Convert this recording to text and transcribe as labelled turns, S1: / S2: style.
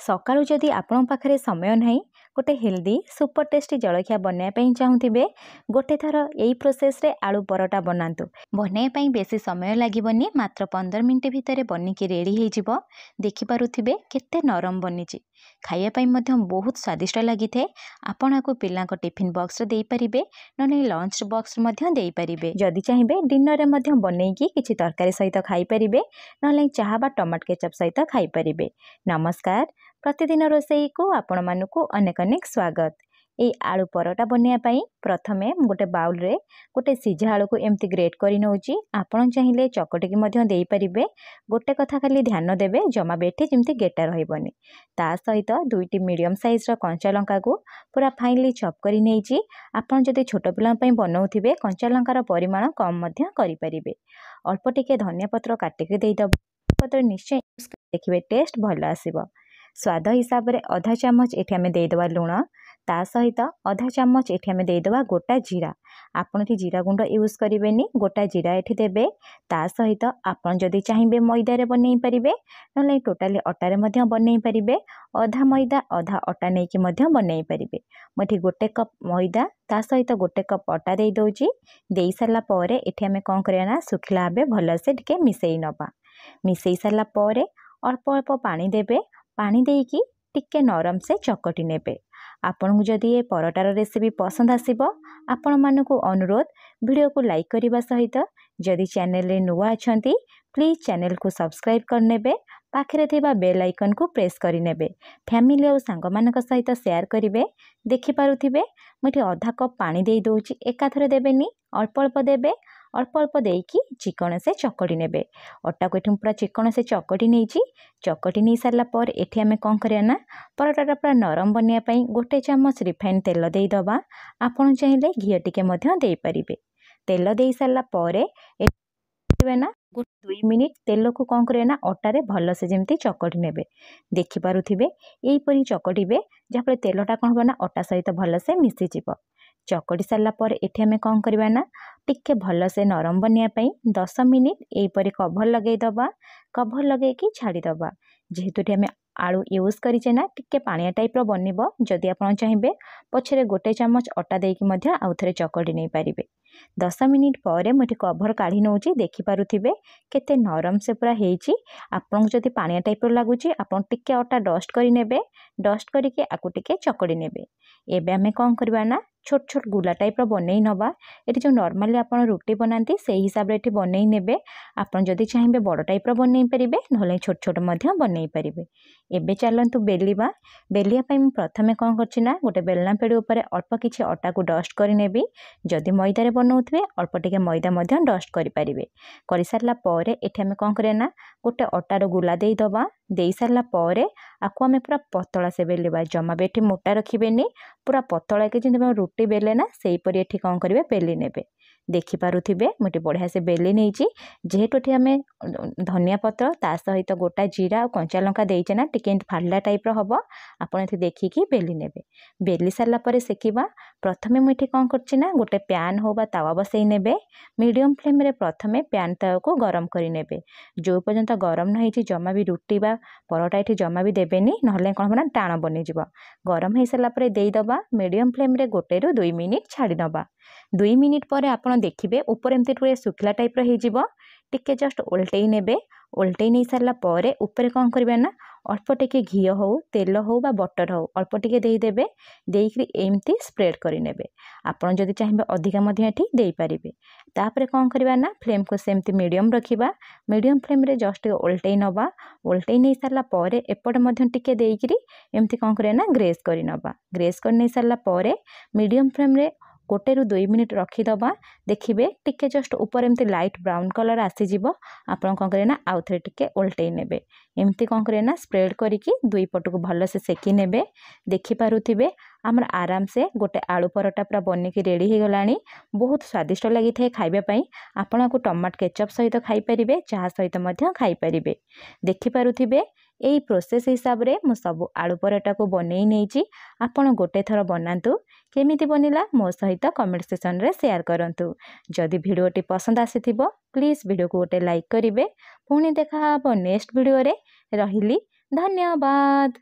S1: सकाळू जदि आपण पाखरे समय नहीं गोटे हेल्दी सुपर टेस्टी जलखिया बनवाई चाहूबे गोटे थर यही प्रोसेस रे आलू परोटा बनातु। बनवाई बेसी समय लगभग मात्र 15 मिनट भितर बनिकी रेडी हो देखिपे केते नरम बनी खायापाई बहुत स्वादिष्ट लगी थे। आपण को पिला टिफिन बॉक्स दे पारिबे न लंच बॉक्स दे पारिबे। जदि चाहिए डिनर रे बनईकी किछि तरकारी सहित खाई पारिबे न चाहा बा टमाटो केचप सहित खाई पारिबे। नमस्कार, प्रतिदिन रोषेई को आपण मानकु अनेक अनेक स्वागत। ये आलू परोटा बनवाई प्रथमे गोटे बाउल रे गोटे सीझा आलू को एमती ग्रेट करी नउची। आपण चाहिए चकटिकी मध्य दे पारिबे। गोटे कथा खाली ध्यान देबे जमा बेठी जेमती गेटा रहिबनी। ता सहित दुईटी मीडियम साइज रा कंचा लंका को पूरा फाइनली चॉप करी नेइची। आपण जदि छोट पिला पई बनाउथिबे कंचा लंकार परिमाण कम मध्य करि परिबे। अल्प टिके धनिया पत्र काटिके देई दब पत्र निश्चय देखिबे टेस्ट भल आसीबो। स्वाद हिसाब रे आधा चामच एठी आमे देई दबा लूण। ता सहित आधा चामच एठी आमे देई दबा गोटा जीरा। आपण एठी जीरा गुंड यूज करिवेनी, गोटा जीरा एठी देबे। ता सहित आपण जदि चाहिबे मैदा रे बनै परिबे नले टोटली आटा रे मध्य बनै परिबे। आधा मैदा आधा आटा नै कि मध्य बनै परिबे। मठी गोटे कप मैदा ता सहित गोटे कप आटा देई दोची। देई सारला परे एठी आमे कोन करिया ना सुखिला आबे भल से टिके मिसेई नबा। मिसेई सारला परे अल्प अल्प पानी देबे। पानी देकी टिके नरम से चकटी नेबे। आपन जदि ये परोटार रेसिपी पसंद आसीबो आपण मानकु अनुरोध वीडियो को लाइक करने सहित जदि चैनल रे नुआ अछंती प्लीज चैनल को सब्सक्राइब करनेबे। पाखरे थिबा बेल आइकन को प्रेस करिनेबे। फैमिली और सांग मानक सहित शेयर करिवे। देखि पारुथिबे मठी आधा कप पानी देई दोची। एकाथरे देबेनी, अल्प अल्प देबे। अल्प अल्प देकी चिकन से चकटी नेबे। अटा को पूरा चिकन से चकटी नेइची। चकटी नहीं सारला पर एठी आमे कोन करिया ना परोटाटा पूरा नरम बनया पई गोटे चामच रिफाइन तेल देई दबा। आपण चाहिए घी टिके मध्य देई परिबे। तेल देई सारला परे ना गोटे 2 मिनिट तेल को कौन करे ना अटारे भल से जमती चकटी नेबे। देखि पारुथिबे एई परी चकटिबे जहाँ तेलटा कौन हो ना अटा सहित भल से मिसी जिवो। चकटी सारला पर एठी आमे कौन करबा ना टिके भल से नरम बनया पई 10 मिनिट एई परी कवर लगेई दबा। कवर लगेकी छाड़ी दबा। जेहेतु एठी आमे आलू यूज करिचे ना टिके पानिया टाइप रो बनिबो। जदि आपण चाहिए पछरे गोटे चामच अटा देकी मध्य आउ थरे चकटी नै पारिबे। 10 मिनिट पर मुझे कवर काढ़ी नौची। देखि पारुथिबे केते नरम से पूरा हेची। आपन जदि पानिया टाइप रो लागुची आपन टिके अटा डस्ट करि नेबे। डस्ट करिके आकु टिके चकड़ी नेबे। एबे आमे कोन करबा ना छोट छोट गुला टाइप रो बनै नबा। एटी जो नॉर्मली आपन रोटी बनाती से हिसाब रे एटी बनै नेबे। आपन जदि चाहिए बड़ टाइप रो बनै परिबे नहले छोट छोट मध्य बनै परिबे। एबे चलंतु बेलिबा। बेलिया पई मु प्रथमे कोन करछि ना गोटे बेलना पेड़ी ऊपर अल्प किछि आटा को डस्ट करि नेबी। जदि मैदा रे बनौथिबे अल्प टिके मैदा मध्य डस्ट करि परिबे। करि सारला परे एठी आमे कोन करे ना गोटे आटा रो गुला देई दबा। देई सारला परे आकु आमे पूरा पतला से बेलिबा। जमा बेठी मोटा रखिबेनी, पूरा पतला के जिंदे रोटी बेले ना सेही परी एठी कोन करिवे बेली नेबे। देखि पारुथिबे मुटी बढ़िया से बेली नेइची। जेहेतु एठी आमे धनिया पत्र ता सहित गोटा जीरा और कंचा लंका देइचे ना टिके फाडला टाइप रो हबो। आपण एठी देखिकी बेली नेबे। बेली सारला परे सेकिबा। प्रथमे मु एठी कोन करछि ना गोटे पैन हो बा तावा बसई नेबे। मीडियम फ्लेम रे प्रथमे पैन तावा को गरम करि नेबे। जो पर्यंत गरम न हेची जमा भी रोटी बा परोटा एठी जमा भी देबेनी नहले कोन बना टाण बनि जिवो। गरम हे सारला परे देई दबा। मीडियम फ्लेम रे गोटे रु 2 मिनिट छाड़ी नबा। 2 मिनिट पर आपण देखिबे ऊपर एमती टुए सुखला टाइप रो हे जिवो। टिके जस्ट उल्टेई नेबे। उल्टेई नै सारला परे ऊपर कोन करबे ना अल्प टिके घी हो तेल हो बा बटर हो अल्प टिके देई देबे। देइकरी एमती स्प्रेड करि नेबे। आपण जदि चाहिबे अधिका मध्य एठी देई परिबे। तापरे कोन करबा ना फ्लेम को सेमती मीडियम रखिबा। मीडियम फ्लेम रे जस्ट उल्टेई नबा। उल्टेई नै सारला परे एपट मध्य टिके देइकरी एमती कोन करे ना ग्रेस करि नबा। ग्रेस कर नै सारला परे मीडियम फ्लेम रे गोटे रु 2 मिनिट रखिदबा। देखिबे टिके जस्ट ऊपर एमती लाइट ब्राउन कलर आसी जिवो। आपण कोन करे ना आउ थरे टिके उल्टेई नेबे। एमती कोन करे ना स्प्रेड करिकी दुई पट को भल से सेकी नेबे। देखि पारुथिबे हमर आराम से गोटे आलू परोटा पूरा बनिकी रेडी हो गलानी। बहुत स्वादिष्ट लगी थे खाइबा पई। आपण को टमाटो केचप सहित खाई परिबे, चाह सहित मध्य खाई परिबे। देखि पारुथिबे एई प्रोसेस हिसाब रे मु सब आलू परोटा को बनेई नेइची। आपण गोटे थर बनातु। केमिति बनिला मो सहित कमेंट सेक्शन रे शेयर करंतु। जदि भिडियोटी पसंद आसीथिबो प्लीज वीडियो को गोटे लाइक करिवे। पुणी देखा हबो नेक्स्ट वीडियो रे। रहिली, धन्यवाद।